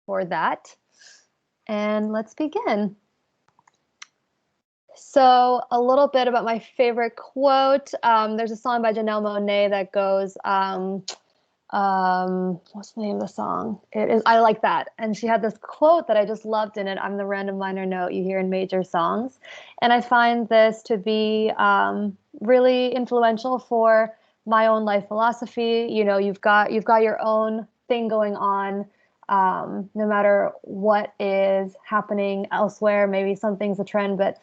for that. And let's begin. So a little bit about my favorite quote. There's a song by Janelle Monáe that goes, what's the name of the song? It is I Like That. And she had this quote that I just loved in it. I'm the random minor note you hear in major songs. And I find this to be really influential for my own life philosophy. You know, you've got your own thing going on. No matter what is happening elsewhere, maybe something's a trend, but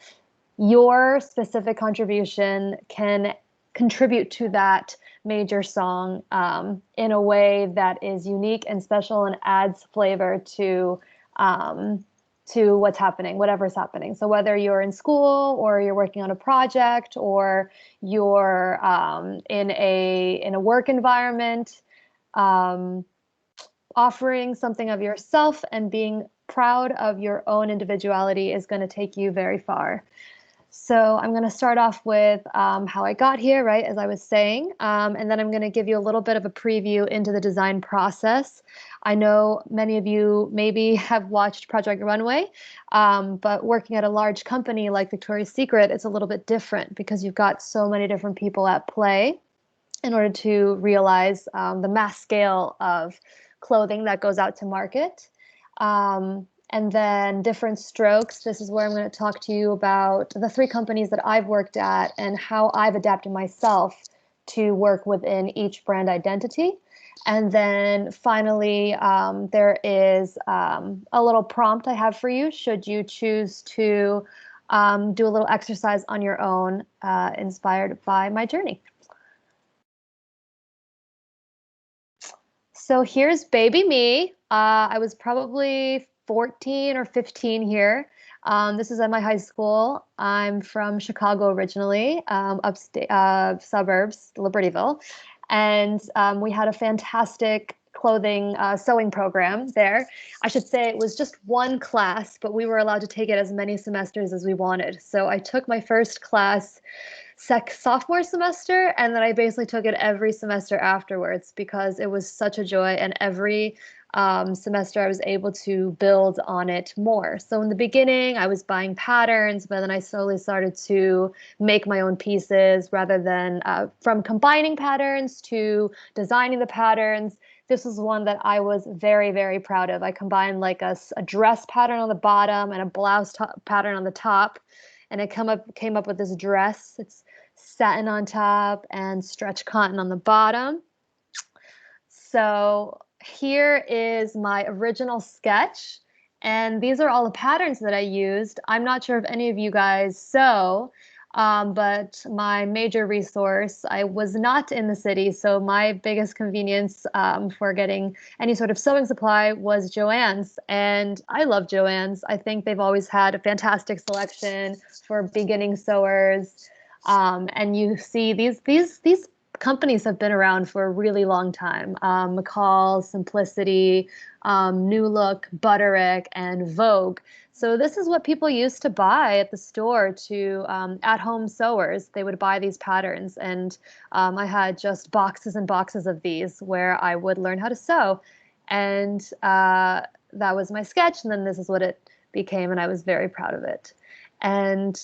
your specific contribution can contribute to that major song in a way that is unique and special and adds flavor to what's happening, whatever's happening. So whether you're in school or you're working on a project or you're in a work environment, um, offering something of yourself and being proud of your own individuality is going to take you very far. So I'm going to start off with how I got here, right, as I was saying, and then I'm going to give you a little bit of a preview into the design process. I know many of you maybe have watched Project Runway, but working at a large company like Victoria's Secret, it's a little bit different because you've got so many different people at play in order to realize the mass scale of clothing that goes out to market. And then different strokes. This is where I'm going to talk to you about the three companies that I've worked at and how I've adapted myself to work within each brand identity. And then finally, there is a little prompt I have for you should you choose to do a little exercise on your own, inspired by my journey. So here's baby me. I was probably 14 or 15 here. This is at my high school. I'm from Chicago originally, upstate suburbs, Libertyville. And we had a fantastic clothing sewing program there. I should say it was just one class, but we were allowed to take it as many semesters as we wanted. So I took my first class sophomore semester, and then I basically took it every semester afterwards because it was such a joy, and every semester I was able to build on it more. So in the beginning I was buying patterns, but then I slowly started to make my own pieces rather than from combining patterns to designing the patterns. This was one that I was very, very proud of. I combined like a dress pattern on the bottom and a blouse pattern on the top, and it came up with this dress. It's satin on top and stretch cotton on the bottom. So here is my original sketch. And these are all the patterns that I used. I'm not sure if any of you guys sew, but my major resource, I was not in the city. So my biggest convenience for getting any sort of sewing supply was Joann's. And I love Joann's. I think they've always had a fantastic selection for beginning sewers. And you see these companies have been around for a really long time. McCall, Simplicity, New Look, Butterick, and Vogue. So this is what people used to buy at the store to at-home sewers. They would buy these patterns, and I had just boxes and boxes of these where I would learn how to sew. And that was my sketch, and then this is what it became, and I was very proud of it. And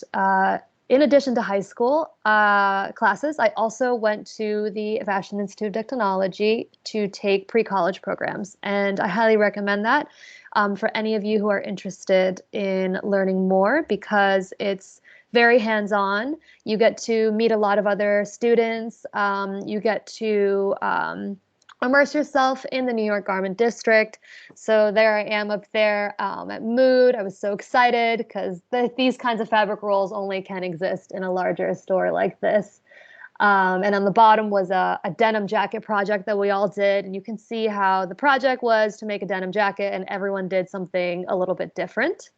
in addition to high school classes, I also went to the Fashion Institute of Technology to take pre-college programs, and I highly recommend that for any of you who are interested in learning more because it's very hands-on. You get to meet a lot of other students. You get to immerse yourself in the New York Garment District. So there I am up there at Mood. I was so excited because these kinds of fabric rolls only can exist in a larger store like this. And on the bottom was a denim jacket project that we all did. And you can see how the project was to make a denim jacket, and everyone did something a little bit different.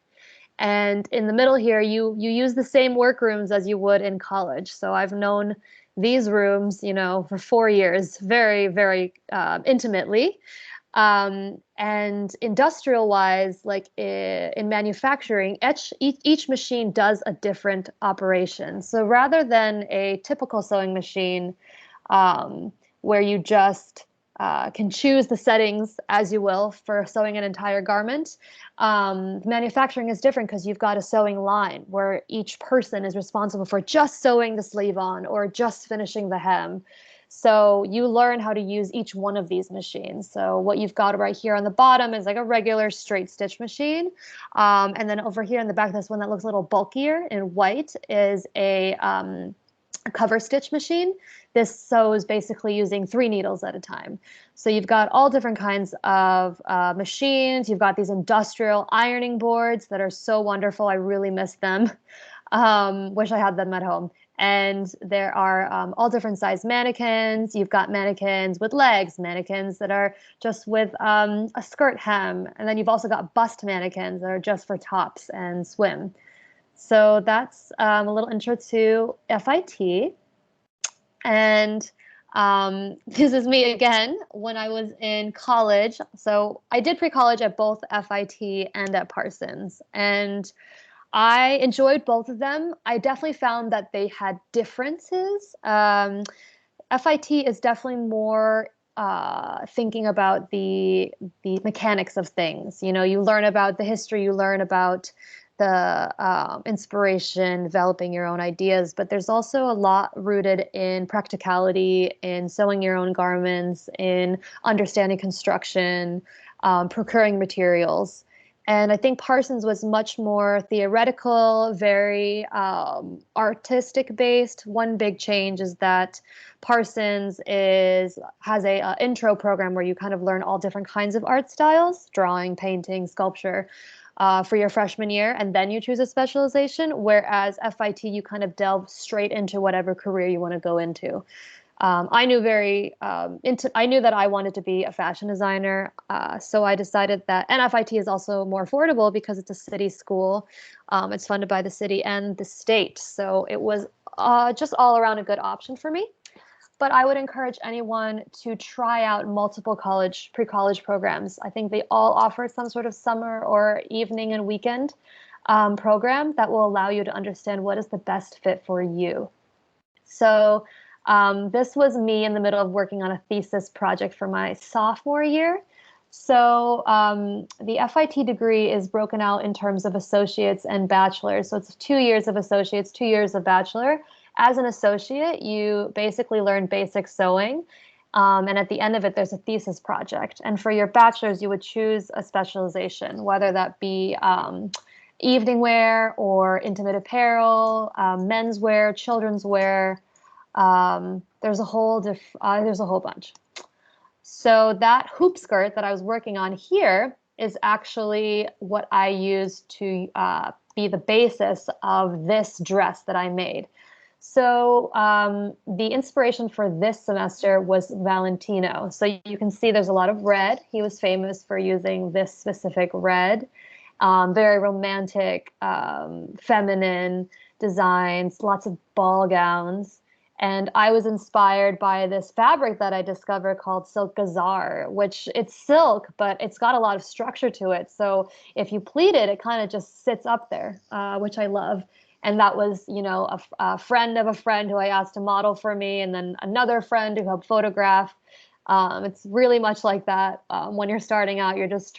And in the middle here, you use the same workrooms as you would in college. So I've known these rooms, you know, for 4 years, very, very intimately. And industrial wise, like in manufacturing, each machine does a different operation. So rather than a typical sewing machine where you just can choose the settings as you will for sewing an entire garment. Manufacturing is different because you've got a sewing line where each person is responsible for just sewing the sleeve on or just finishing the hem. So you learn how to use each one of these machines. So what you've got right here on the bottom is like a regular straight stitch machine. And then over here in the back, this one that looks a little bulkier in white is a cover stitch machine. This sews basically using 3 needles at a time. So you've got all different kinds of machines. You've got these industrial ironing boards that are so wonderful. I really miss them. Wish I had them at home. And there are all different size mannequins. You've got mannequins with legs, mannequins that are just with a skirt hem. And then you've also got bust mannequins that are just for tops and swim. So that's a little intro to FIT. And this is me again when I was in college. So I did pre-college at both FIT and at Parsons. And I enjoyed both of them. I definitely found that they had differences. FIT is definitely more thinking about the mechanics of things. You know, you learn about the history, you learn about the inspiration, developing your own ideas, but there's also a lot rooted in practicality, in sewing your own garments, in understanding construction, procuring materials. And I think Parsons was much more theoretical, very artistic based. One big change is that Parsons has a intro program where you kind of learn all different kinds of art styles, drawing, painting, sculpture, for your freshman year, and then you choose a specialization. Whereas FIT, you kind of delve straight into whatever career you want to go into. I knew I knew that I wanted to be a fashion designer, so I decided that. And FIT is also more affordable because it's a city school. It's funded by the city and the state, so it was just all around a good option for me. But I would encourage anyone to try out multiple pre-college programs. I think they all offer some sort of summer or evening and weekend program that will allow you to understand what is the best fit for you. So this was me in the middle of working on a thesis project for my sophomore year. So the FIT degree is broken out in terms of associates and bachelors. So it's 2 years of associates, 2 years of bachelor. As an associate, you basically learn basic sewing. And at the end of it, there's a thesis project. And for your bachelor's, you would choose a specialization, whether that be evening wear or intimate apparel, menswear, children's wear. There's a whole bunch. So that hoop skirt that I was working on here is actually what I used to be the basis of this dress that I made. So the inspiration for this semester was Valentino. So you can see there's a lot of red. He was famous for using this specific red. Very romantic, feminine designs, lots of ball gowns. And I was inspired by this fabric that I discovered called Silk Gazar, which it's silk, but it's got a lot of structure to it. So if you pleat it, it kind of just sits up there, which I love. And that was, you know, a friend of a friend who I asked to model for me, and then another friend who helped photograph. It's really much like that. When you're starting out, you're just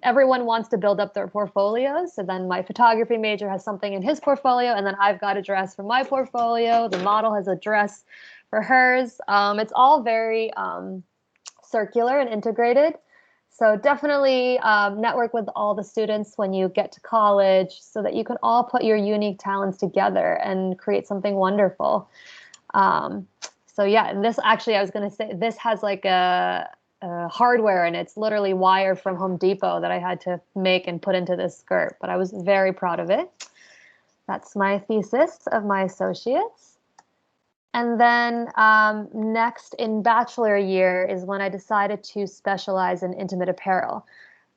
everyone wants to build up their portfolios. So then my photography major has something in his portfolio, and then I've got a dress for my portfolio. The model has a dress for hers. It's all very circular and integrated. So definitely network with all the students when you get to college so that you can all put your unique talents together and create something wonderful. So yeah, and this actually, I was going to say, this has like a hardware, and it's literally wire from Home Depot that I had to make and put into this skirt, but I was very proud of it. That's my thesis of my associates. And then next in bachelor year is when I decided to specialize in intimate apparel.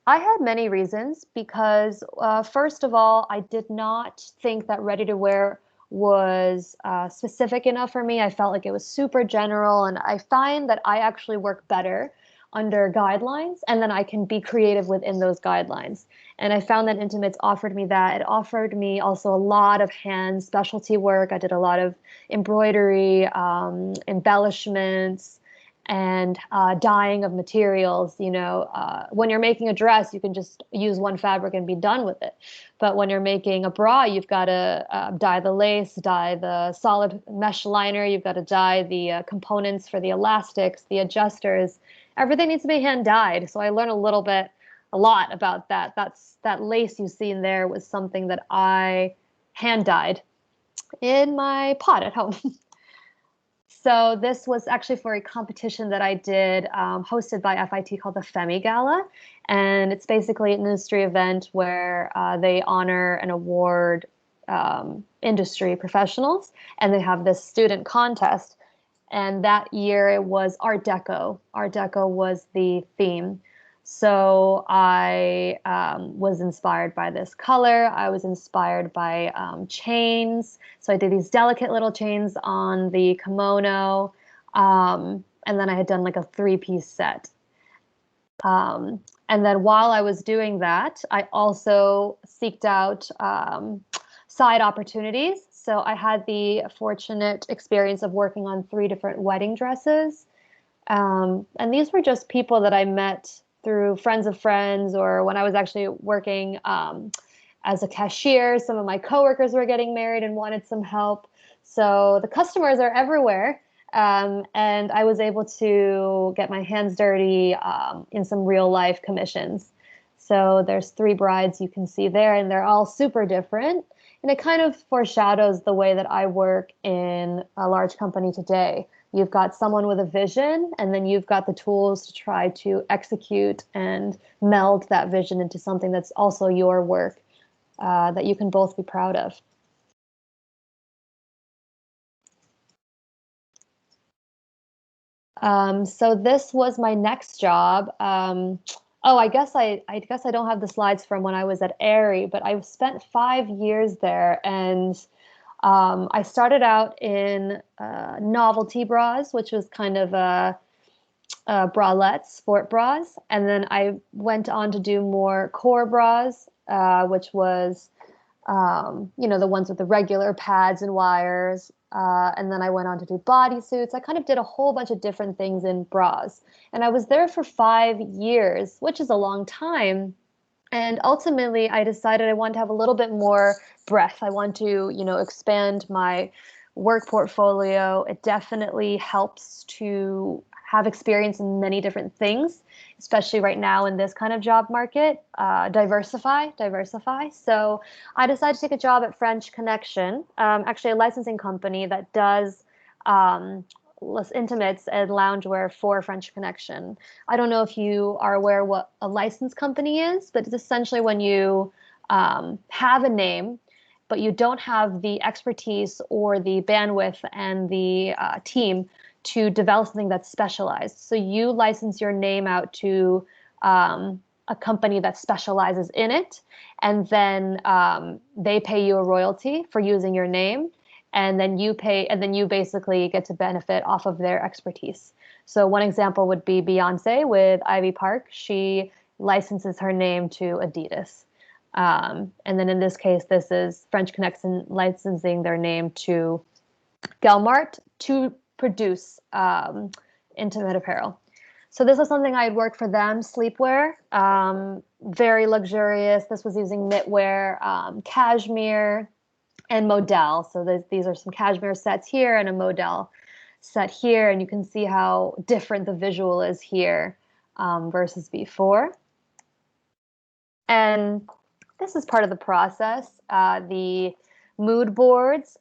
I had many reasons because first of all, I did not think that ready to wear was specific enough for me. I felt like it was super general, and I find that I actually work better under guidelines, and then I can be creative within those guidelines. And I found that Intimates offered me that. It offered me also a lot of hand specialty work. I did a lot of embroidery, embellishments, and dyeing of materials. When you're making a dress, you can just use one fabric and be done with it. But when you're making a bra, you've got to dye the lace, dye the solid mesh liner, you've got to dye the components for the elastics, the adjusters. Everything needs to be hand dyed. So I learned a lot about that. That lace you see in there was something that I hand dyed in my pot at home. So this was actually for a competition that I did, hosted by FIT, called the Femi Gala, and it's basically an industry event where they honor and award industry professionals, and they have this student contest. And that year it was Art Deco. Art Deco was the theme. So I was inspired by this color. I was inspired by chains. So I did these delicate little chains on the kimono. And then I had done like a three-piece set. And then while I was doing that, I also seeked out side opportunities. So I had the fortunate experience of working on 3 different wedding dresses. And these were just people that I met through friends of friends, or when I was actually working as a cashier. Some of my coworkers were getting married and wanted some help. So the customers are everywhere. And I was able to get my hands dirty in some real life commissions. So there's 3 brides you can see there, and they're all super different. And it kind of foreshadows the way that I work in a large company today. You've got someone with a vision, and then you've got the tools to try to execute and meld that vision into something that's also your work, that you can both be proud of. So this was my next job. Oh, I guess I don't have the slides from when I was at Aerie, but I spent 5 years there, and I started out in novelty bras, which was kind of bralettes, sport bras, and then I went on to do more core bras, which was the ones with the regular pads and wires. And then I went on to do bodysuits. I kind of did a whole bunch of different things in bras. And I was there for 5 years, which is a long time. And ultimately, I decided I want to have a little bit more breadth. I want to, expand my work portfolio. It definitely helps to have experience in many different things, especially right now in this kind of job market. Diversify. So I decided to take a job at French Connection, actually a licensing company that does intimates and loungewear for French Connection. I don't know if you are aware what a license company is, but it's essentially when you have a name, but you don't have the expertise or the bandwidth and the team to develop something that's specialized. So you license your name out to a company that specializes in it, and then they pay you a royalty for using your name, and then you basically get to benefit off of their expertise. So one example would be Beyonce with Ivy Park. She licenses her name to Adidas. And then in this case, this is French Connection licensing their name to Gelmart to produce intimate apparel. So this was something I had worked for them, sleepwear, very luxurious. This was using knitwear, cashmere, and modal. So these are some cashmere sets here and a modal set here, and you can see how different the visual is here versus before. And this is part of the process, the mood boards.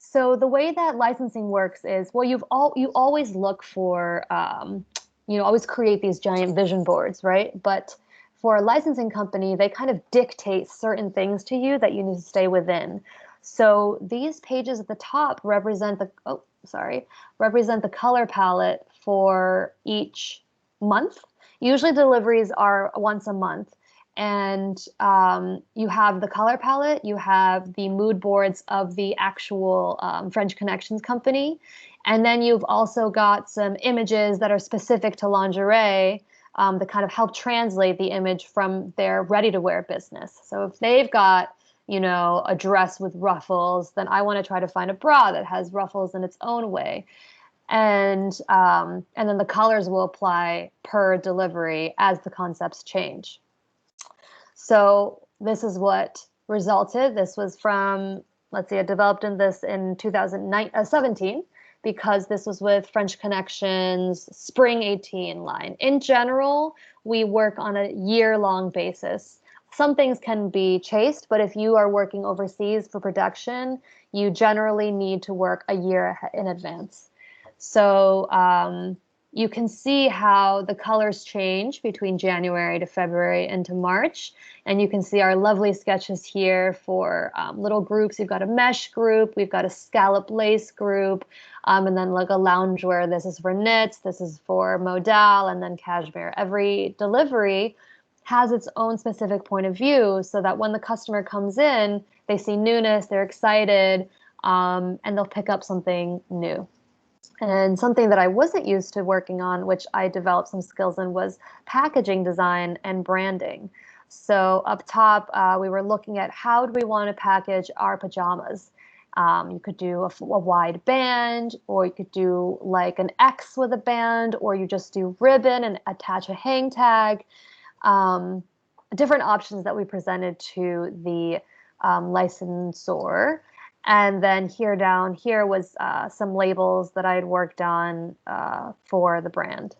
So the way that licensing works is, well, you always look for, always create these giant vision boards, right? But for a licensing company, they kind of dictate certain things to you that you need to stay within. So these pages at the top represent the color palette for each month. Usually deliveries are once a month. And you have the color palette, you have the mood boards of the actual French Connections company, and then you've also got some images that are specific to lingerie that kind of help translate the image from their ready-to-wear business. So if they've got, a dress with ruffles, then I want to try to find a bra that has ruffles in its own way. and then the colors will apply per delivery as the concepts change. So this is what resulted. This was from, let's see, I developed this in 2017 because this was with French Connections Spring 18 line. In general, we work on a year-long basis. Some things can be chased, but if you are working overseas for production, you generally need to work a year in advance. So you can see how the colors change between January to February into March. And you can see our lovely sketches here for little groups. We've got a mesh group, we've got a scallop lace group, and then like a loungewear. This is for knits, this is for modal, and then cashmere. Every delivery has its own specific point of view so that when the customer comes in, they see newness, they're excited, and they'll pick up something new. And something that I wasn't used to working on, which I developed some skills in, was packaging design and branding. So up top, we were looking at how do we want to package our pajamas. You could do a wide band, or you could do like an X with a band, or you just do ribbon and attach a hang tag. Different options that we presented to the licensor. And then down here was some labels that I had worked on for the brand.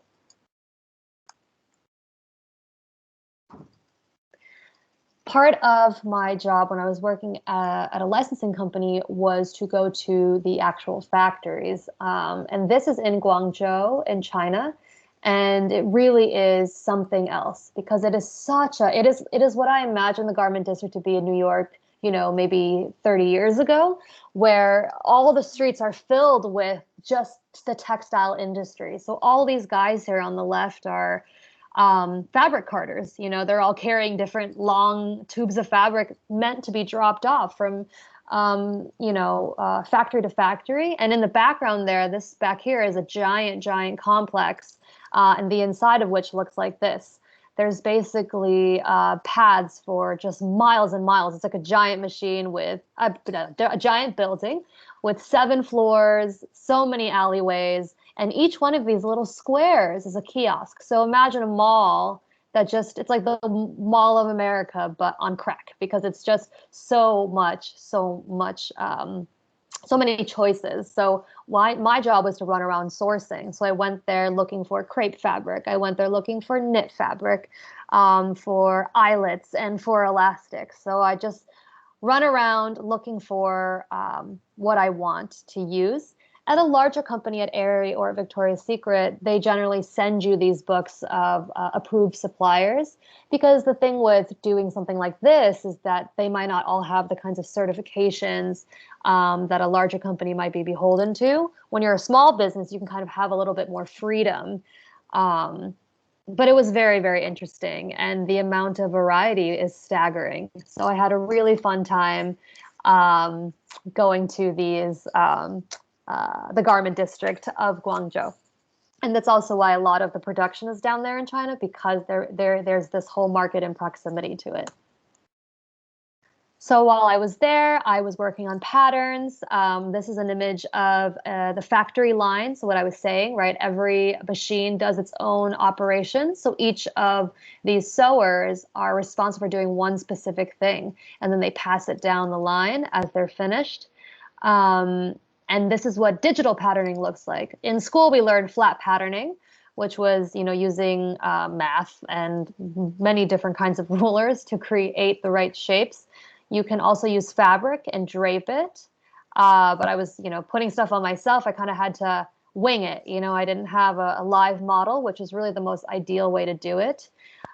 Part of my job when I was working at a licensing company was to go to the actual factories. And this is in Guangzhou in China. And it really is something else because it is what I imagine the garment district to be in New York, maybe 30 years ago, where all the streets are filled with just the textile industry. So all these guys here on the left are fabric carters. They're all carrying different long tubes of fabric meant to be dropped off from, factory to factory. And in the background there, this back here is a giant, giant complex, and the inside of which looks like this. There's basically pads for just miles and miles. It's like a giant machine with a giant building with 7 floors, so many alleyways, and each one of these little squares is a kiosk. So imagine a mall it's like the Mall of America, but on crack, because it's just so much, so many choices. So my job was to run around sourcing. So I went there looking for crepe fabric. I went there looking for knit fabric, for eyelets and for elastics. So I just run around looking for what I want to use. At a larger company, at Aerie or Victoria's Secret, they generally send you these books of approved suppliers, because the thing with doing something like this is that they might not all have the kinds of certifications that a larger company might be beholden to. When you're a small business, you can kind of have a little bit more freedom. But it was very, very interesting, and the amount of variety is staggering. So I had a really fun time going to the garment district of Guangzhou. And that's also why a lot of the production is down there in China, because there's this whole market in proximity to it. So while I was there, I was working on patterns. This is an image of the factory line. So what I was saying, right? Every machine does its own operation. So each of these sewers are responsible for doing one specific thing, and then they pass it down the line as they're finished. And this is what digital patterning looks like. In school, we learned flat patterning, which was, using math and many different kinds of rulers to create the right shapes. You can also use fabric and drape it. But I was, putting stuff on myself. I kind of had to wing it. I didn't have a live model, which is really the most ideal way to do it.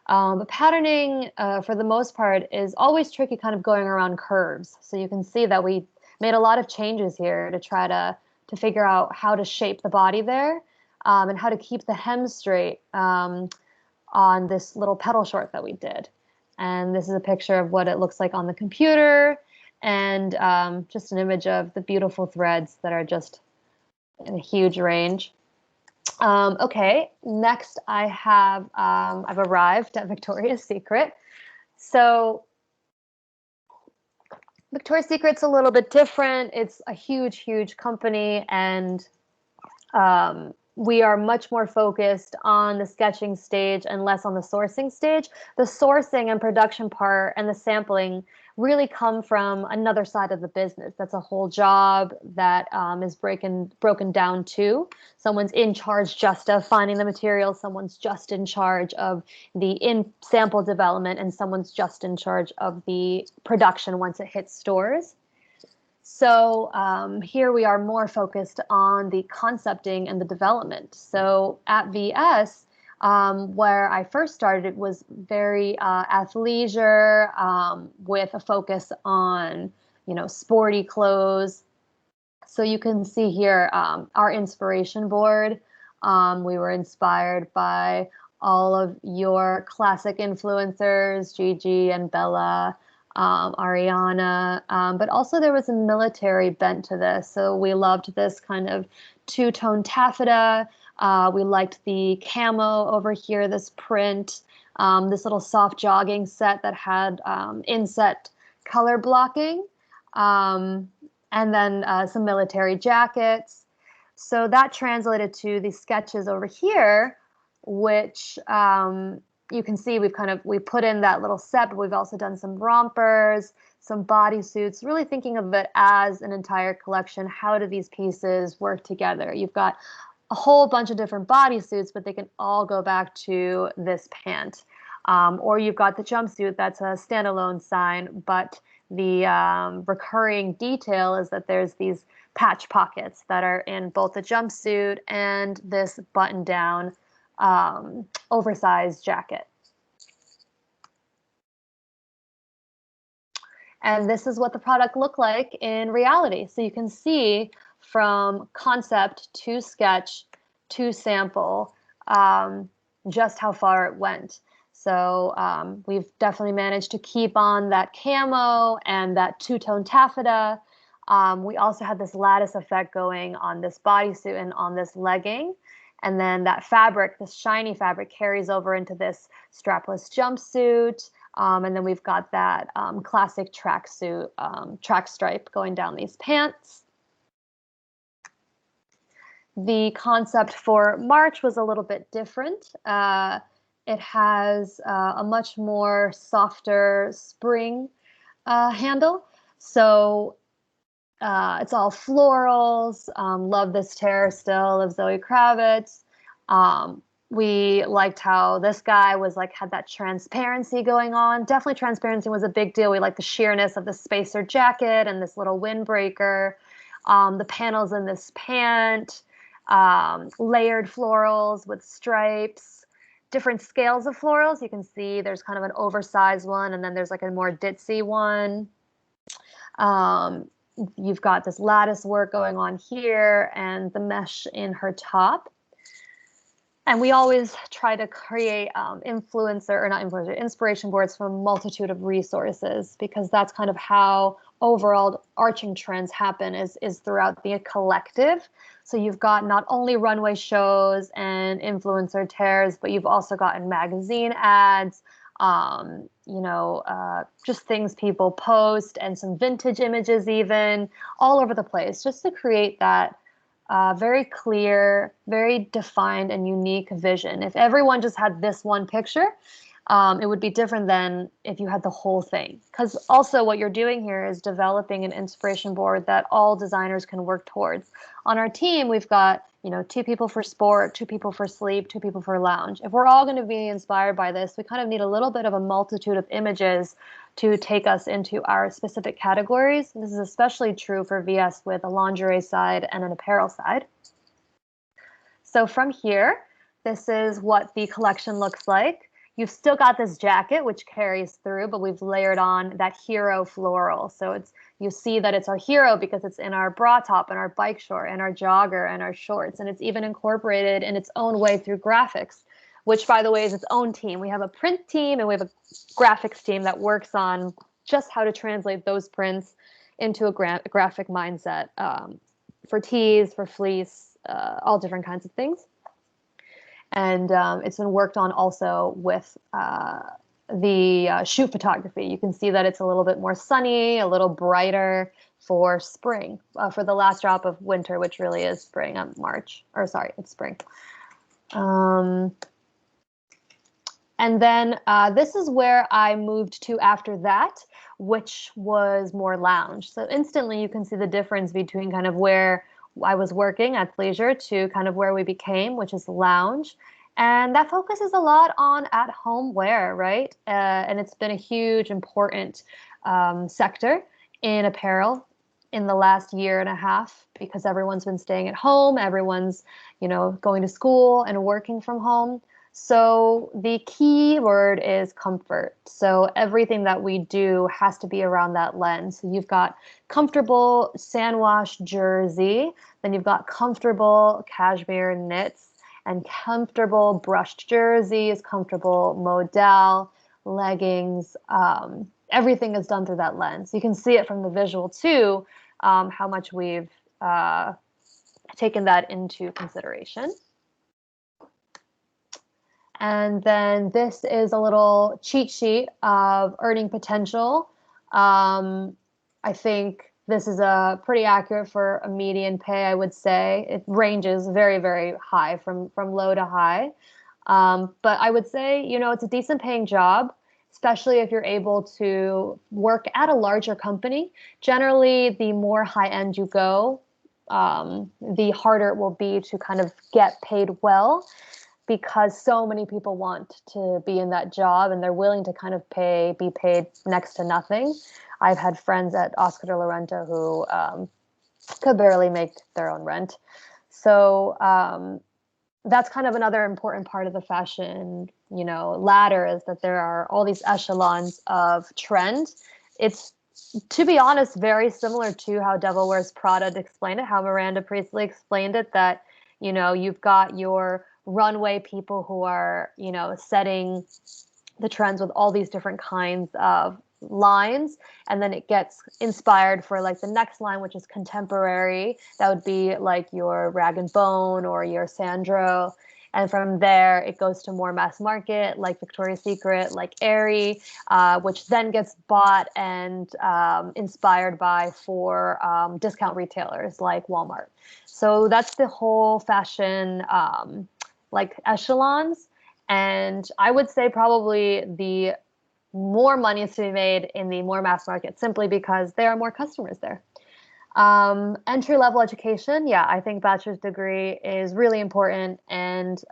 But patterning, for the most part, is always tricky, kind of going around curves. So you can see that we made a lot of changes here to try to figure out how to shape the body there, and how to keep the hem straight on this little pedal short that we did. And this is a picture of what it looks like on the computer, and just an image of the beautiful threads that are just in a huge range. Okay, next I've arrived at Victoria's Secret. So Victoria's Secret's a little bit different. It's a huge, huge company, and we are much more focused on the sketching stage and less on the sourcing stage. The sourcing and production part and the sampling really come from another side of the business. That's a whole job that is broken down too. Someone's in charge just of finding the material, someone's just in charge of the in sample development, and someone's just in charge of the production once it hits stores. So here we are more focused on the concepting and the development. So at VS, where I first started, it was very athleisure, with a focus on, sporty clothes. So you can see here our inspiration board. We were inspired by all of your classic influencers, Gigi and Bella, Ariana, but also there was a military bent to this. So we loved this kind of two-tone taffeta. We liked the camo over here, this print, this little soft jogging set that had inset color blocking, and then some military jackets. So that translated to the sketches over here, which you can see we put in that little set, but we've also done some rompers, some bodysuits, really thinking of it as an entire collection. How do these pieces work together? You've got a whole bunch of different bodysuits, but they can all go back to this pant. Or you've got the jumpsuit that's a standalone sign, but the recurring detail is that there's these patch pockets that are in both the jumpsuit and this button-down oversized jacket. And this is what the product looked like in reality. So you can see from concept to sketch to sample just how far it went. So we've definitely managed to keep on that camo and that two-tone taffeta. We also had this lattice effect going on this bodysuit and on this legging. And then that fabric, this shiny fabric, carries over into this strapless jumpsuit. And then we've got that classic tracksuit, track stripe going down these pants. The concept for March was a little bit different. It has a much more softer spring handle. So it's all florals. Love this tear still of Zoe Kravitz. We liked how this guy was had that transparency going on. Definitely transparency was a big deal. We liked the sheerness of the spacer jacket and this little windbreaker. The panels in this pant, layered florals with stripes, different scales of florals. You can see there's kind of an oversized one, and then there's a more ditzy one. You've got this lattice work going on here and the mesh in her top. And we always try to create inspiration boards from a multitude of resources, because that's kind of how overall arching trends happen is throughout the collective. So you've got not only runway shows and influencer tears, but you've also gotten magazine ads, just things people post, and some vintage images even all over the place, just to create that very clear, very defined and unique vision. If everyone just had this one picture, it would be different than if you had the whole thing. Because also what you're doing here is developing an inspiration board that all designers can work towards. On our team, we've got 2 people for sport, 2 people for sleep, 2 people for lounge. If we're all going to be inspired by this, we kind of need a little bit of a multitude of images to take us into our specific categories. This is especially true for VS with a lingerie side and an apparel side. So from here, this is what the collection looks like. You've still got this jacket, which carries through, but we've layered on that hero floral. So you see that it's our hero because it's in our bra top and our bike short and our jogger and our shorts. And it's even incorporated in its own way through graphics, which, by the way, is its own team. We have a print team and we have a graphics team that works on just how to translate those prints into a graphic mindset for tees, for fleece, all different kinds of things. And it's been worked on also with shoot photography. You can see that it's a little bit more sunny, a little brighter for spring, for the last drop of winter, which really is spring, March, or sorry, it's spring. Um, and then this is where I moved to after that, which was more lounge. So instantly you can see the difference between kind of where I was working at Pleasure to kind of where we became, which is lounge. And that focuses a lot on at home wear, right? And it's been a huge, important sector in apparel in the last year and a half because everyone's been staying at home, everyone's, going to school and working from home. So the key word is comfort. So everything that we do has to be around that lens. So you've got comfortable sandwash jersey, then you've got comfortable cashmere knits and comfortable brushed jerseys, comfortable modal, leggings. Everything is done through that lens. You can see it from the visual too, how much we've taken that into consideration. And then this is a little cheat sheet of earning potential. I think this is pretty accurate for a median pay, I would say. It ranges very, very high from low to high. But I would say, it's a decent paying job, especially if you're able to work at a larger company. Generally, the more high end you go, the harder it will be to kind of get paid well, because so many people want to be in that job and they're willing to kind of be paid next to nothing. I've had friends at Oscar de la Renta who could barely make their own rent. So that's kind of another important part of the fashion, ladder, is that there are all these echelons of trend. It's, to be honest, very similar to how Devil Wears Prada explained it, how Miranda Priestley explained it, that, you've got your runway people who are, setting the trends with all these different kinds of lines, and then it gets inspired for like the next line, which is contemporary. That would be like your Rag and Bone or your Sandro. And from there, it goes to more mass market, like Victoria's Secret, like Aerie, which then gets bought and inspired by for discount retailers like Walmart. So that's the whole fashion like echelons. And I would say probably the more money is to be made in the more mass market, simply because there are more customers there. Entry-level education, yeah, I think bachelor's degree is really important, and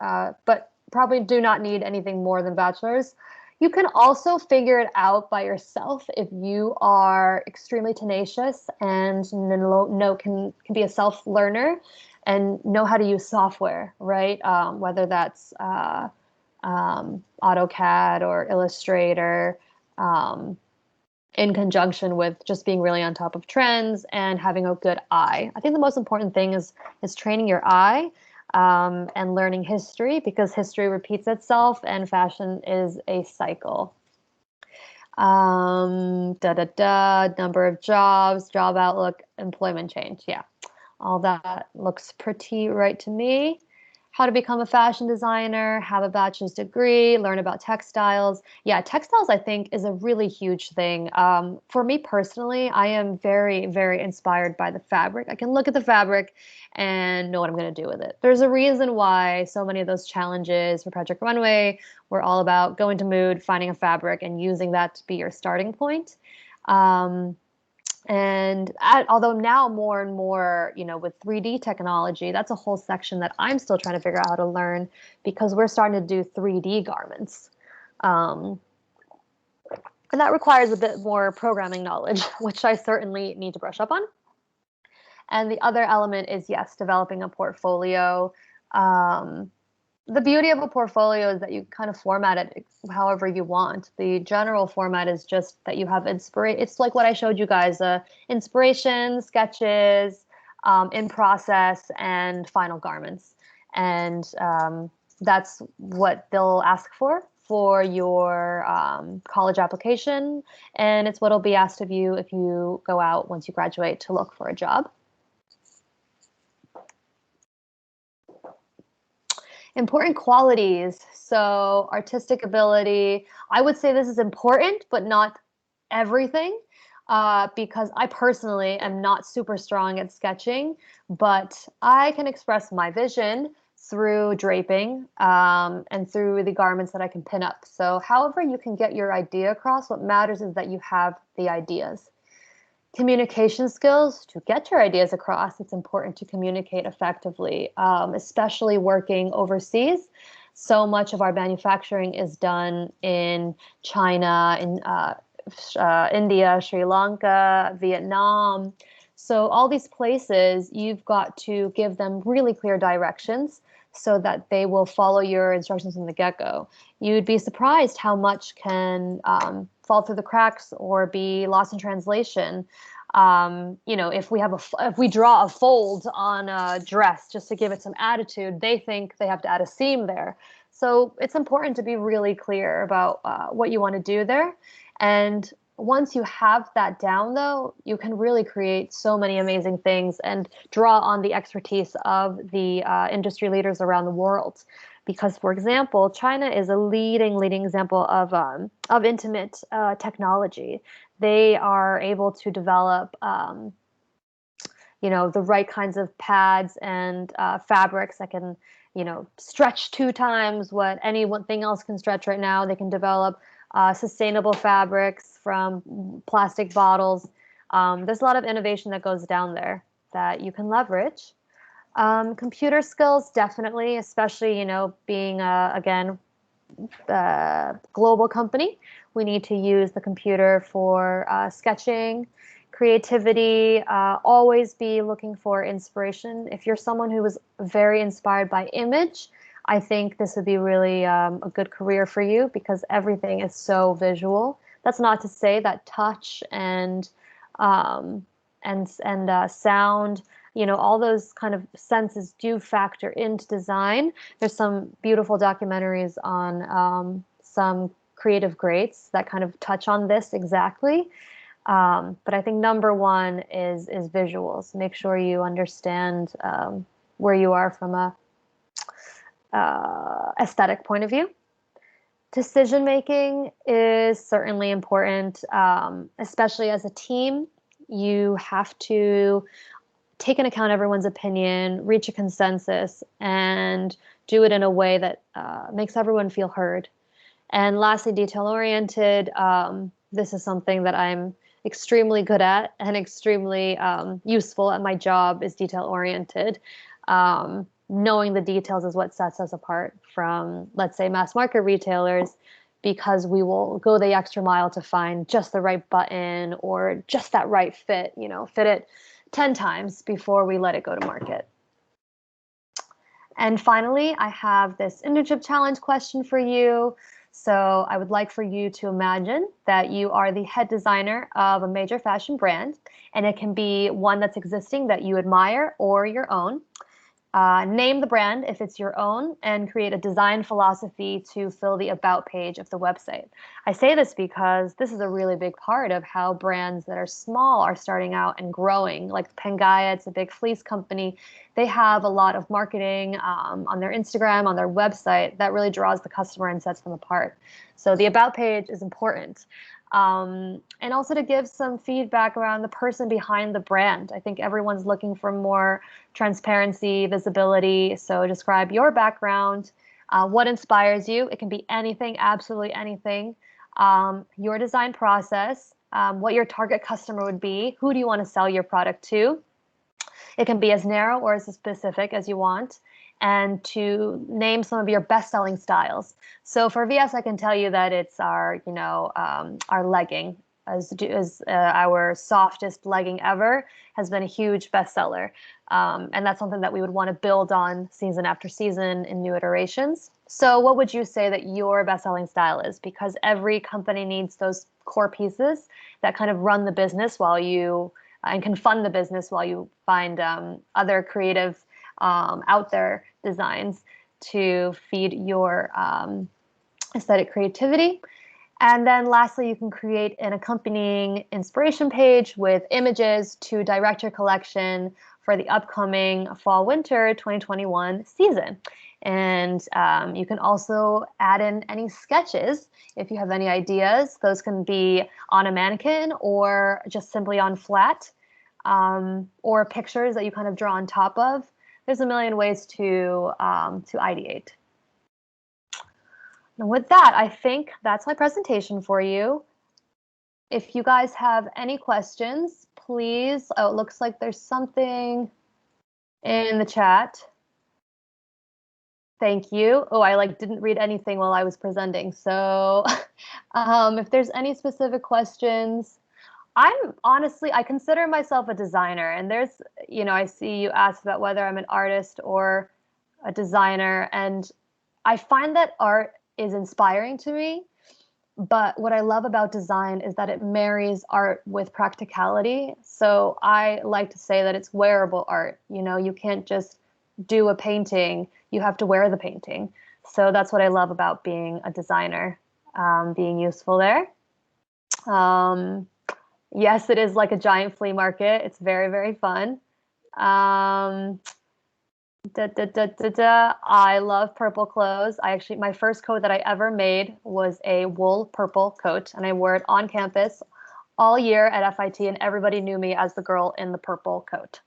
but probably do not need anything more than bachelor's. You can also figure it out by yourself if you are extremely tenacious and can be a self-learner and know how to use software, right? Whether that's AutoCAD or Illustrator, in conjunction with just being really on top of trends and having a good eye. I think the most important thing is training your eye and learning history, because history repeats itself and fashion is a cycle. Number of jobs, job outlook, employment change. Yeah, all that looks pretty right to me. How to become a fashion designer, have a bachelor's degree, learn about textiles. Yeah, textiles, I think, is a really huge thing. For me personally, I am very, very inspired by the fabric. I can look at the fabric and know what I'm going to do with it. There's a reason why so many of those challenges for Project Runway were all about going to Mood, finding a fabric, and using that to be your starting point. Although now more and more, with 3D technology, that's a whole section that I'm still trying to figure out how to learn, because we're starting to do 3D garments. And that requires a bit more programming knowledge, which I certainly need to brush up on. And the other element is, yes, developing a portfolio. The beauty of a portfolio is that you kind of format it however you want. The general format is just that you have inspiration. It's like what I showed you guys, inspiration, sketches, in process, and final garments. And that's what they'll ask for your college application. And it's what will be asked of you if you go out once you graduate to look for a job. Important qualities. So, artistic ability. I would say this is important, but not everything, because I personally am not super strong at sketching, but I can express my vision through draping and through the garments that I can pin up. So, however, you can get your idea across, what matters is that you have the ideas. Communication skills to get your ideas across. It's important to communicate effectively, especially working overseas. So much of our manufacturing is done in China, in India, Sri Lanka, Vietnam. So, all these places, you've got to give them really clear directions so that they will follow your instructions from the get go. You'd be surprised how much can fall through the cracks or be lost in translation. If if we draw a fold on a dress just to give it some attitude, they think they have to add a seam there. So it's important to be really clear about what you want to do there. And once you have that down, though, you can really create so many amazing things and draw on the expertise of the industry leaders around the world. Because, for example, China is a leading example of intimate technology. They are able to develop, the right kinds of pads and fabrics that can, stretch 2 times what anything else can stretch right now. They can develop sustainable fabrics from plastic bottles. There's a lot of innovation that goes down there that you can leverage. Computer skills, definitely, especially, being, again, a global company. We need to use the computer for sketching, creativity, always be looking for inspiration. If you're someone who is very inspired by image, I think this would be really a good career for you because everything is so visual. That's not to say that touch um, and sound, all those kind of senses do factor into design. There's some beautiful documentaries on some creative greats that kind of touch on this exactly. But I think number one is visuals. Make sure you understand where you are from a aesthetic point of view. Decision making is certainly important, especially as a team. You have to take into account everyone's opinion, reach a consensus, and do it in a way that makes everyone feel heard. And lastly, detail oriented. This is something that I'm extremely good at and extremely useful at my job is detail oriented. Knowing the details is what sets us apart from, let's say, mass market retailers, because we will go the extra mile to find just the right button or just that right fit, fit it 10 times before we let it go to market. And finally, I have this internship challenge question for you. So I would like for you to imagine that you are the head designer of a major fashion brand, and it can be one that's existing that you admire or your own. Name the brand if it's your own and create a design philosophy to fill the about page of the website. I say this because this is a really big part of how brands that are small are starting out and growing. Like Pangaea, it's a big fleece company. They have a lot of marketing on their Instagram, on their website that really draws the customer and sets them apart. So the about page is important. And also to give some feedback around the person behind the brand. I think everyone's looking for more transparency, visibility. So describe your background, what inspires you. It can be anything, absolutely anything. Your design process, what your target customer would be, who do you want to sell your product to. It can be as narrow or as specific as you want, and to name some of your best-selling styles. So for VS, I can tell you that it's our legging, as our softest legging ever, has been a huge bestseller, and that's something that we would want to build on season after season in new iterations. So what would you say that your best-selling style is? Because every company needs those core pieces that kind of run the business while you and can fund the business while you find other creative out there designs to feed your aesthetic creativity. And then lastly, you can create an accompanying inspiration page with images to direct your collection for the upcoming fall winter 2021 season. And you can also add in any sketches if you have any ideas. Those can be on a mannequin or just simply on flat, or pictures that you kind of draw on top of. There's a million ways to ideate. And with that, I think that's my presentation for you. If you guys have any questions, please. Oh, it looks like there's something in the chat. Thank you. Oh, I didn't read anything while I was presenting. So if there's any specific questions, I consider myself a designer, and I see you asked about whether I'm an artist or a designer, and I find that art is inspiring to me. But what I love about design is that it marries art with practicality. So I like to say that it's wearable art. You can't just do a painting, you have to wear the painting. So that's what I love about being a designer, being useful there. Yes, it is like a giant flea market. It's very, very fun. I love purple clothes. My first coat that I ever made was a wool purple coat, and I wore it on campus all year at FIT, and everybody knew me as the girl in the purple coat.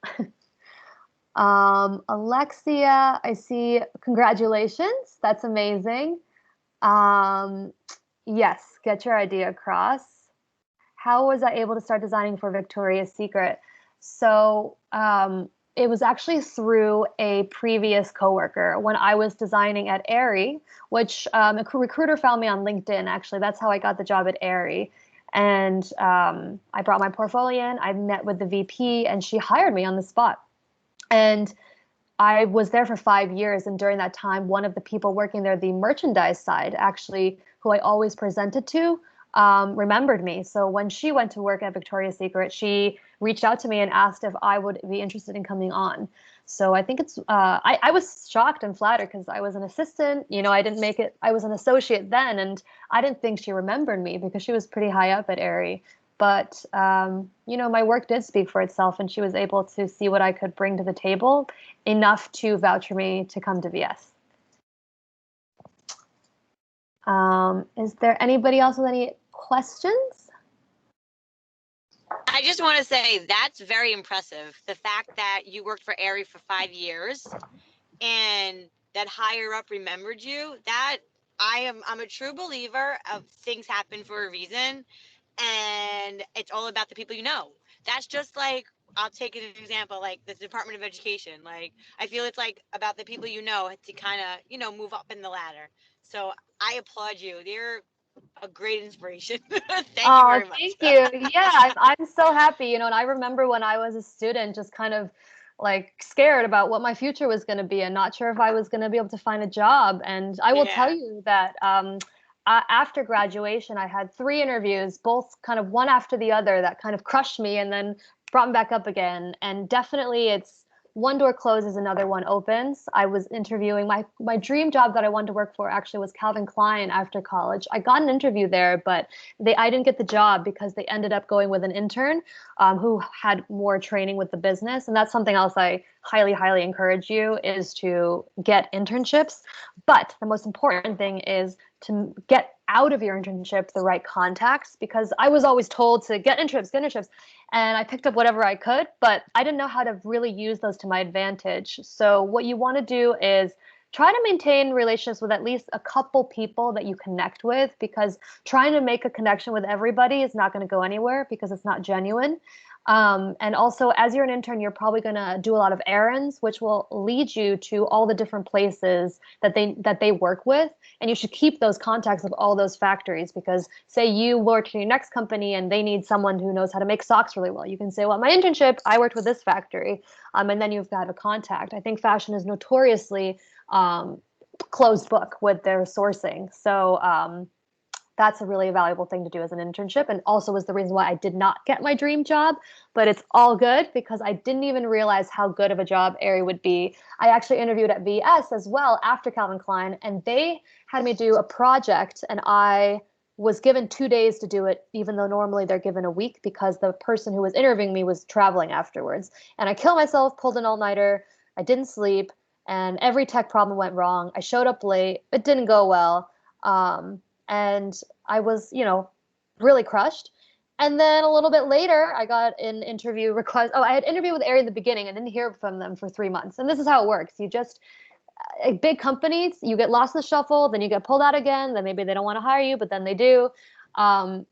Alexia, I see. Congratulations. That's amazing. Yes, get your idea across. How was I able to start designing for Victoria's Secret? So it was actually through a previous coworker when I was designing at Aerie, which a recruiter found me on LinkedIn. Actually, that's how I got the job at Aerie. And I brought my portfolio in. I met with the VP, and she hired me on the spot. And I was there for 5 years. And during that time, one of the people working there, the merchandise side, actually, who I always presented to, remembered me. So when she went to work at Victoria's Secret, she reached out to me and asked if I would be interested in coming on. So I think I was shocked and flattered because I was an assistant. I didn't make it. I was an associate then, and I didn't think she remembered me because she was pretty high up at Aerie. But, my work did speak for itself, and she was able to see what I could bring to the table enough to vouch for me to come to VS. Is there anybody else with any questions? I just want to say that's very impressive. The fact that you worked for Aerie for 5 years and that higher up remembered you, that I'm a true believer of things happen for a reason, and it's all about the people you know. That's just like, I'll take an example, like the Department of Education. Like, I feel it's like about the people you know to kind of, move up in the ladder. So I applaud you. You're a great inspiration. Thank you very much. Thank you. Yeah, I'm so happy, and I remember when I was a student, just kind of scared about what my future was going to be and not sure if I was going to be able to find a job. And I will tell you that after graduation, I had 3 interviews, both kind of one after the other, that kind of crushed me and then brought me back up again. And definitely it's one door closes, another one opens. I was interviewing my dream job that I wanted to work for actually was Calvin Klein after college. I got an interview there, but I didn't get the job because they ended up going with an intern who had more training with the business. And that's something else I highly, highly encourage you is to get internships. But the most important thing is to get out of your internship the right contacts, because I was always told to get internships, and I picked up whatever I could, but I didn't know how to really use those to my advantage. So what you want to do is try to maintain relationships with at least a couple people that you connect with, because trying to make a connection with everybody is not going to go anywhere because it's not genuine. And also, as you're an intern, you're probably going to do a lot of errands, which will lead you to all the different places that they work with. And you should keep those contacts of all those factories, because say you work in your next company and they need someone who knows how to make socks really well. You can say, well, my internship, I worked with this factory. And then you've got a contact. I think fashion is notoriously closed book with their sourcing. So that's a really valuable thing to do as an internship, and also was the reason why I did not get my dream job. But it's all good because I didn't even realize how good of a job Aerie would be. I actually interviewed at VS as well after Calvin Klein, and they had me do a project, and I was given 2 days to do it, even though normally they're given a week, because the person who was interviewing me was traveling afterwards. And I killed myself, pulled an all-nighter. I didn't sleep. and every tech problem went wrong. I showed up late. It didn't go well. And I was, really crushed. And then a little bit later, I got an interview request. Oh, I had interviewed with Aerie in the beginning and didn't hear from them for 3 months. And this is how it works. You just, big companies, you get lost in the shuffle, then you get pulled out again, then maybe they don't want to hire you, but then they do.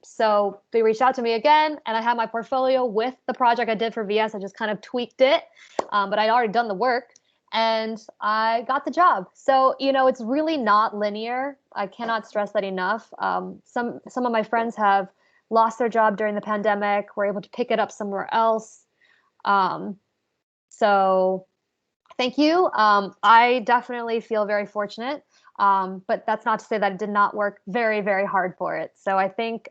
So they reached out to me again, and I had my portfolio with the project I did for VS. I just kind of tweaked it, but I'd already done the work, and I got the job. So it's really not linear. I cannot stress that enough. Some of my friends have lost their job during the pandemic, were able to pick it up somewhere else. So thank you. I definitely feel very fortunate, but that's not to say that I did not work very, very hard for it. So I think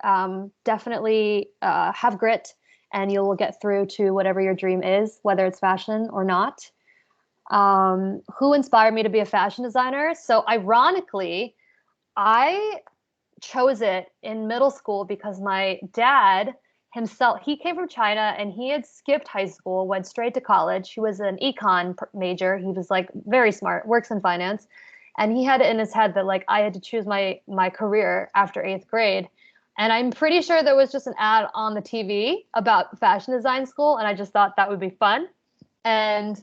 definitely have grit, and you will get through to whatever your dream is, whether it's fashion or not. Who inspired me to be a fashion designer? So ironically, I chose it in middle school because my dad himself, he came from China and he had skipped high school, went straight to college. He was an econ major. He was like very smart, works in finance. And he had it in his head that like I had to choose my career after 8th grade. And I'm pretty sure there was just an ad on the TV about fashion design school, and I just thought that would be fun. And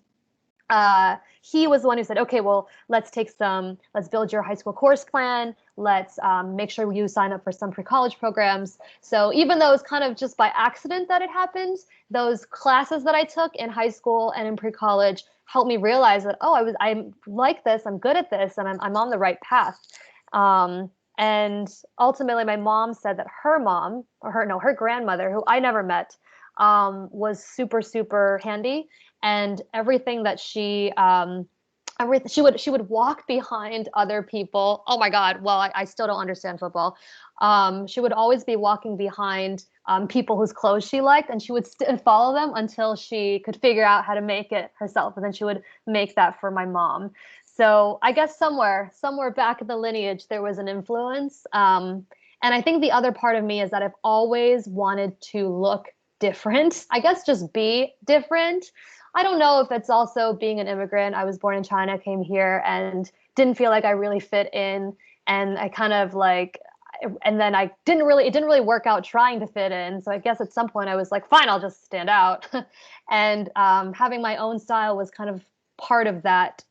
he was the one who said, okay, well, let's build your high school course plan. Let's make sure you sign up for some pre-college programs. So even though it was kind of just by accident that it happened, those classes that I took in high school and in pre-college helped me realize that, oh, I'm like this, I'm good at this, and I'm on the right path. And ultimately, my mom said that her grandmother, who I never met, was super, super handy. And everything that she would walk behind other people. Oh my God. Well, I still don't understand football. She would always be walking behind people whose clothes she liked, and she would follow them until she could figure out how to make it herself. And then she would make that for my mom. So I guess somewhere back in the lineage, there was an influence. And I think the other part of me is that I've always wanted to look different. I guess just be different. I don't know if it's also being an immigrant. I was born in China, came here, and didn't feel like I really fit in. And I kind of like, and then it didn't really work out trying to fit in. So I guess at some point I was like, fine, I'll just stand out. And having my own style was kind of part of that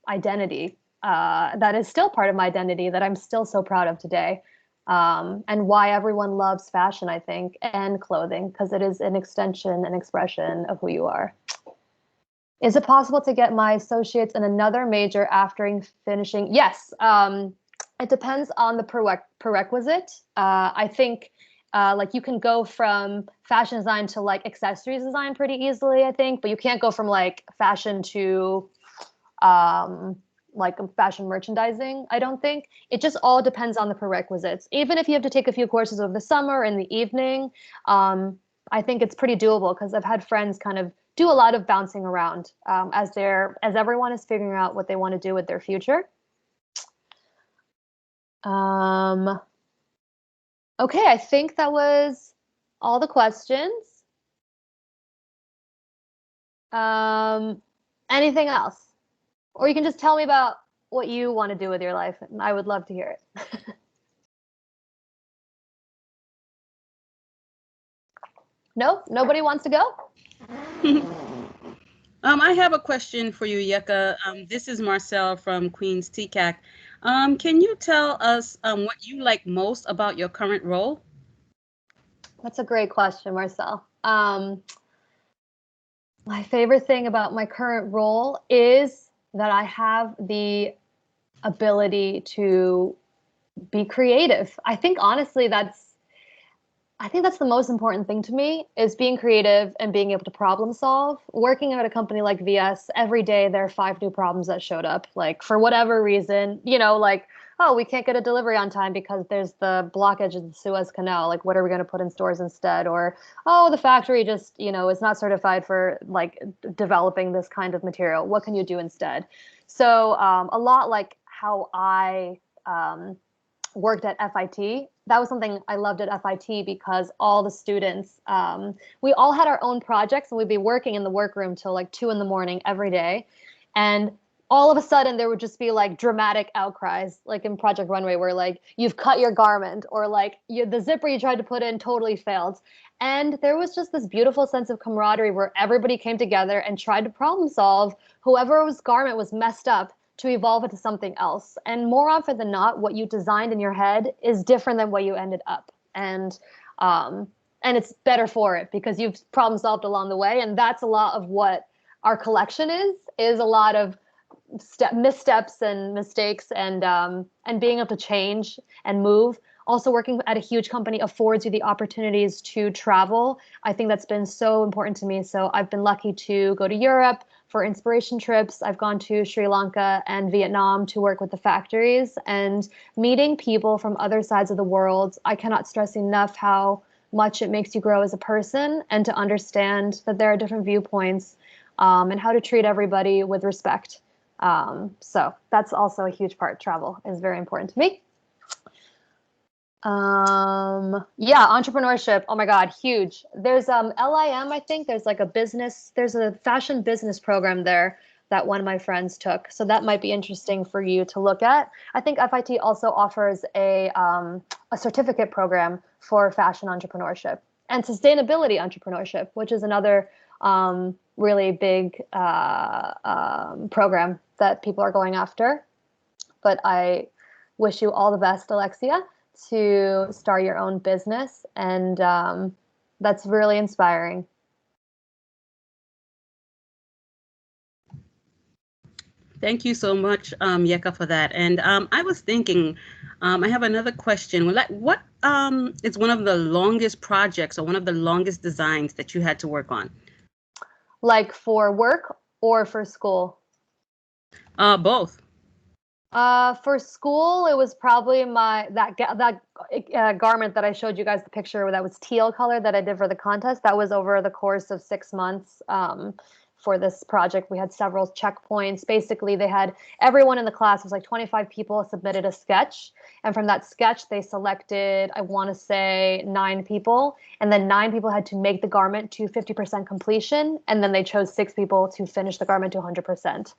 identity. That is still part of my identity that I'm still so proud of today. And why everyone loves fashion, I think, and clothing, because it is an extension, an expression of who you are. Is it possible to get my associates in another major after finishing? Yes. It depends on the prerequisite. I think like you can go from fashion design to like accessories design pretty easily, I think, but you can't go from like fashion to like fashion merchandising, I don't think. It just all depends on the prerequisites. Even if you have to take a few courses over the summer in the evening, I think it's pretty doable because I've had friends kind of do a lot of bouncing around as everyone is figuring out what they want to do with their future. Okay, I think that was all the questions. Anything else? Or you can just tell me about what you want to do with your life, and I would love to hear it. No? Nobody wants to go? I have a question for you, Yeka. This is Marcel from Queens TCAC. Can you tell us what you like most about your current role? That's a great question, Marcel. My favorite thing about my current role is that I have the ability to be creative. I think honestly that's the most important thing to me is being creative and being able to problem solve. Working at a company like VS, every day there are 5 new problems that showed up, like for whatever reason, like, oh, we can't get a delivery on time because there's the blockage of the Suez Canal. Like, what are we going to put in stores instead? Or, oh, the factory just, is not certified for like developing this kind of material. What can you do instead? So a lot like how I worked at FIT. That was something I loved at FIT because all the students, we all had our own projects and we'd be working in the workroom till like 2 a.m. every day. And all of a sudden there would just be like dramatic outcries, like in Project Runway, where like you've cut your garment, or like the zipper you tried to put in totally failed. And there was just this beautiful sense of camaraderie where everybody came together and tried to problem solve whoever's garment was messed up to evolve into something else. And more often than not, what you designed in your head is different than what you ended up. And it's better for it because you've problem solved along the way. And that's a lot of what our collection is a lot of missteps and mistakes, and being able to change and move. Also, working at a huge company affords you the opportunities to travel. I think that's been so important to me. So I've been lucky to go to Europe for inspiration trips. I've gone to Sri Lanka and Vietnam to work with the factories, and meeting people from other sides of the world. I cannot stress enough how much it makes you grow as a person, and to understand that there are different viewpoints, and how to treat everybody with respect. So that's also a huge part. Travel is very important to me. Yeah, entrepreneurship. Oh my God, huge. There's LIM, I think there's like there's a fashion business program there that one of my friends took. So that might be interesting for you to look at. I think FIT also offers a certificate program for fashion entrepreneurship and sustainability entrepreneurship, which is another really big program that people are going after. But I wish you all the best, Alexia, to start your own business. And that's really inspiring. Thank you so much, Yeka, for that. And I was thinking, I have another question. What is one of the longest projects or one of the longest designs that you had to work on? Like for work or for school? Both. For school, it was probably that garment that I showed you guys the picture that was teal color that I did for the contest. That was over the course of 6 months. For this project, we had several checkpoints. Basically, they had everyone in the class, it was like 25 people, submitted a sketch. And from that sketch, they selected, I want to say 9 people. And then 9 people had to make the garment to 50% completion. And then they chose 6 people to finish the garment to 100%.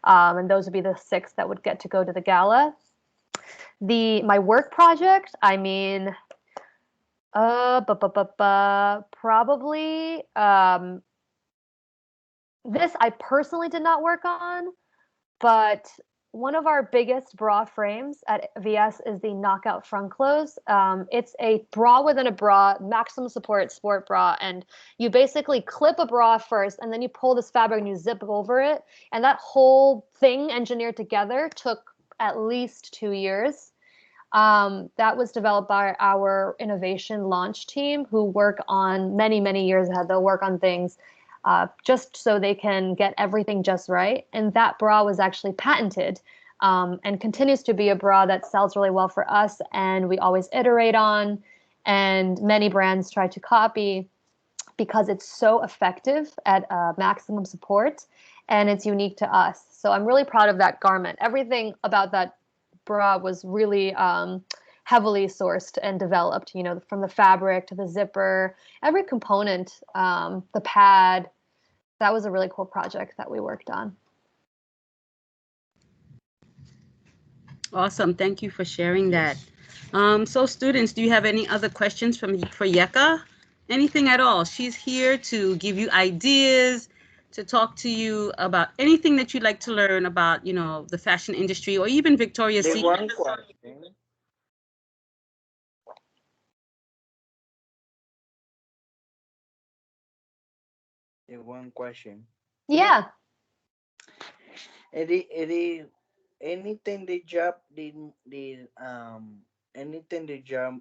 And those would be the 6 that would get to go to the gala. My work project, I mean, probably this I personally did not work on, but one of our biggest bra frames at VS is the Knockout Front Close. It's a bra within a bra, maximum support sport bra, and you basically clip a bra first, and then you pull this fabric and you zip over it. And that whole thing engineered together took at least 2 years. That was developed by our innovation launch team, who work on many, many years ahead. They'll work on things just so they can get everything just right. And that bra was actually patented, and continues to be a bra that sells really well for us, and we always iterate on, and many brands try to copy because it's so effective at maximum support, and it's unique to us. So I'm really proud of that garment. Everything about that bra was really heavily sourced and developed, from the fabric to the zipper, every component, the pad. That was a really cool project that we worked on. Awesome. Thank you for sharing that. So students, do you have any other questions for Yeka? Anything at all? She's here to give you ideas, to talk to you about anything that you'd like to learn about, the fashion industry, or even Victoria's Secret. One question. Yeah. Anything the job anything the job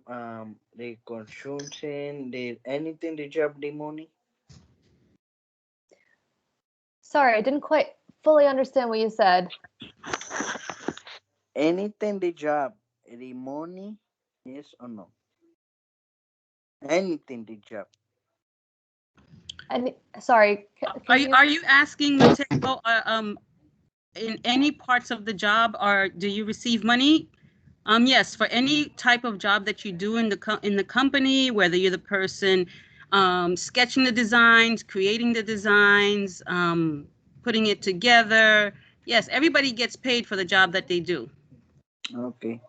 the consumption anything the job the money. Sorry, I didn't quite fully understand what you said. Anything the job the money, yes or no? Anything the job. Sorry. Are you asking, Mateo, in any parts of the job, or do you receive money? Yes, for any type of job that you do in the company, whether you're the person sketching the designs, creating the designs, putting it together, Yes, everybody gets paid for the job that they do. Okay.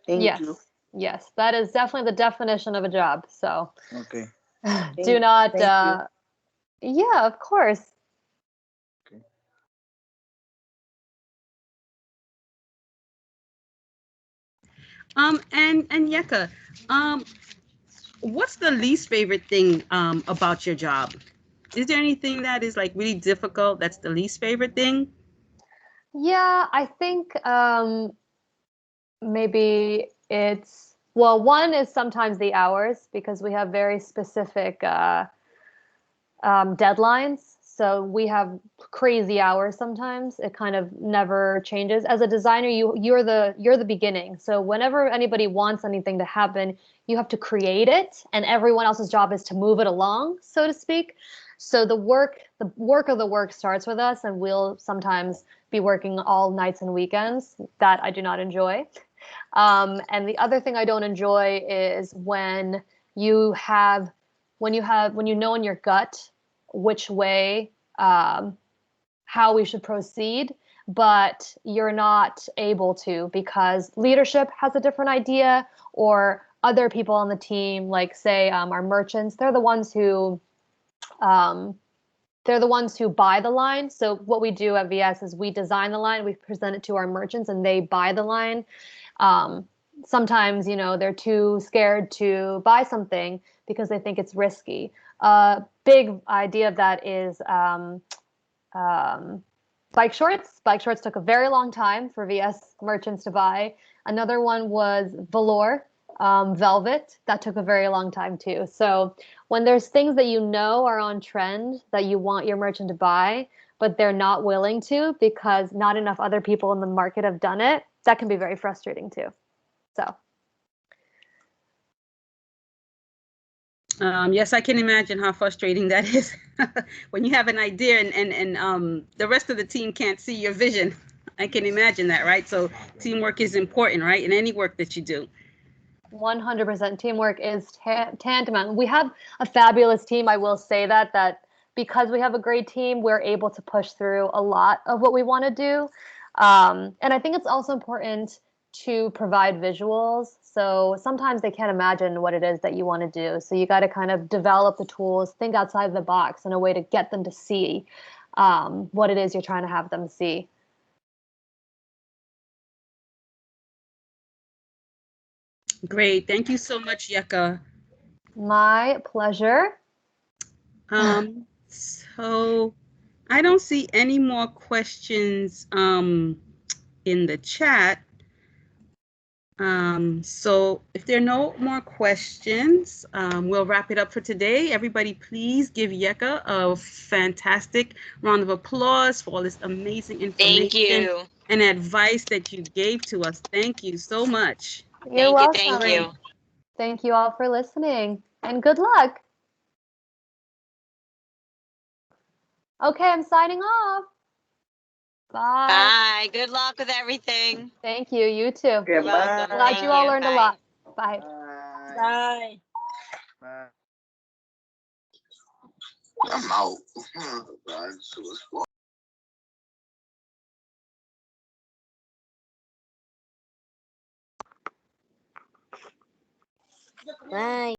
Thank Yes. you. Yes, that is definitely the definition of a job. So Okay. do not, Thank you. yeah, of course. Okay. And Yeka, what's the least favorite thing about your job? Is there anything that is like really difficult that's the least favorite thing? Yeah, I think maybe it's, well, one is sometimes the hours because we have very specific deadlines. So we have crazy hours sometimes. It kind of never changes. As a designer, you're the beginning. So whenever anybody wants anything to happen, you have to create it, and everyone else's job is to move it along, so to speak. So the work of the work starts with us, and we'll sometimes be working all nights and weekends. That I do not enjoy. And the other thing I don't enjoy is you have when you know in your gut which way, how we should proceed, but you're not able to because leadership has a different idea, or other people on the team, like say our merchants, um, they're the ones who buy the line. So what we do at VS is we design the line, we present it to our merchants, and they buy the line. Um, Sometimes, they're too scared to buy something because they think it's risky. A big idea of that is bike shorts. Bike shorts took a very long time for VS merchants to buy. Another one was velour, velvet. That took a very long time too. So when there's things that you know are on trend that you want your merchant to buy, but they're not willing to because not enough other people in the market have done it, that can be very frustrating too. So Yes, I can imagine how frustrating that is when you have an idea and the rest of the team can't see your vision. I can imagine that, right? So teamwork is important, right? In any work that you do. 100% teamwork is tantamount. We have a fabulous team. I will say that because we have a great team, we're able to push through a lot of what we want to do. And I think it's also important to provide visuals. So sometimes they can't imagine what it is that you want to do. So you got to kind of develop the tools, think outside the box in a way to get them to see what it is you're trying to have them see. Great. Thank you so much, Yeka. My pleasure. So I don't see any more questions in the chat. So if there are no more questions, we'll wrap it up for today. Everybody, please give Yeka a fantastic round of applause for all this amazing Thank information you. and advice that you gave to us. Thank you so much. You're Thank you. welcome. Thank you. Thank you all for listening, and good luck. Okay, I'm signing off. Bye. Bye. Good luck with everything. Thank you. You too. Okay, You're welcome. Glad Thank you all you. learned a Bye. lot. Bye. Bye. Bye. Bye. I'm out. Bye.